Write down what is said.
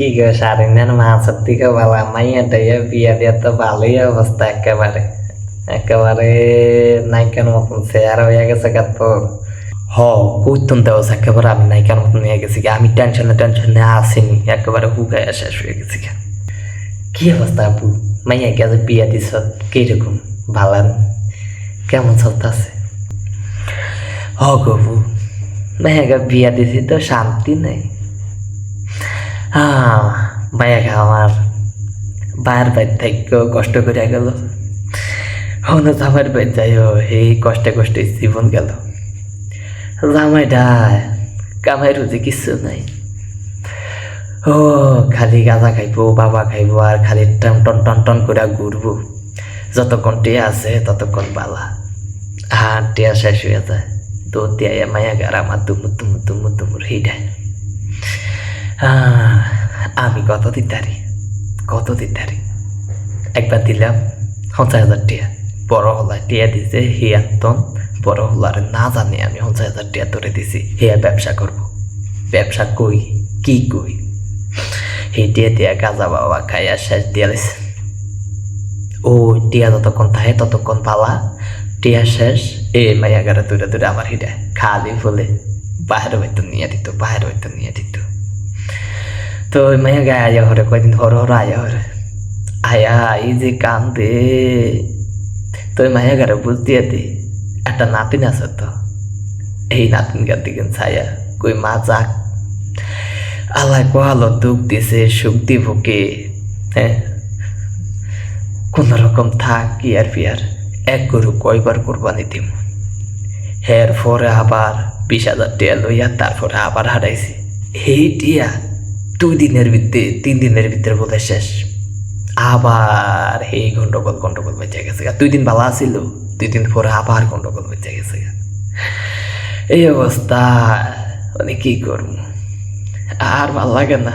কি গো সারিনার মাছের থেকে বাবা মাইয়া টাইয়া বিয়া দিয়া তো ভালোই অবস্থা একেবারে একেবারে নায়িকার মতন চেয়ার হয়ে গেছে গা তোর। হ কইতুন দেওয়া একেবারে আমি নায়িকার মতন নিয়ে গেছি গা। আমি টেনশনে আসিনি, একেবারে হুগায় শেষ হয়ে গেছি গা। কি অবস্থা আপু? মাইয়া গেছে বিয়া দিছ, কিরকম ভালো কেমন চলতেছে? হ গো আপু, মাইয়া বিয়া দিছি তো শান্তি নেই। মাইয়া আমার বাইর বাইর থেকেও কষ্ট করে গেল, হনো জামাইয়ের বাইর যাইও এই কষ্টে কষ্টে জীবন গেল। জামাইটা কামাই রুজি কিছু নাই, ও খালি গাঁজা খাইবো, বাবা খাইবো, আর খালি টন টন টন টন করে ঘুরবো। যতক্ষণ টিয়া আছে ততক্ষণ বালা, আর টিয়া শেষ হয়ে যায় তো টিয়া মায়া গার আমার দুমুর দুমুর দুমুর দুমুর হিডায়। আমি কত দিতারি একবার দিলাম 50,000 টিয়া, বড় হলায় টিয়া দিছে হিয়াতন, বড় হলার না জানি আমি 50,000 টিয়া ধরে দিছি হিয়া ব্যবসা করব। ব্যবসা কই কি কই হে টিয়া দিয়া গাজা বাবা খাইয়া শেষ দিয়ালিস। ও টিয়া যতক্ষণ থাকে ততক্ষণ পালা, টিয়া শেষ এ মাইয়া গারে দূরে দূরে আমার হিডা খালি বলে বাহির হইতে নিয়ে দিত, বাহির হইতে নিয়ে দিত। তো ওই মাইয়া গায়ে আয়া হরে কয়দিন হর হর আয়া হরে আয়া এই যে কান্দে। তো ওই মাইয়া গারে বুঝ দিয়ে দি একটা নাতিন আছে তো, এই নাতিন গার দিকে ছায়া কই মা যাক আল্লাহ কোহালো দুঃখ দিছে সুখ দিব কে, হ্যাঁ কোন রকম থাক কি আর ফিয়ার এক গরু কয়বার কোরবানি দিম। হের পরে আবার 20,000 টিয়া লইয়া তারপরে আবার হারাইছি। এই টিয়া 3 দিনের ভিতরে বোধ শেষ। আবার এই গন্ডগোল বেঁচে গেছে গা। 2 দিন ভালো আছিল, 2 দিন পরে আবার গন্ডগোল বেঁচে গেছে গা। এই অবস্থা মানে কি করবো, আর ভাল লাগে না।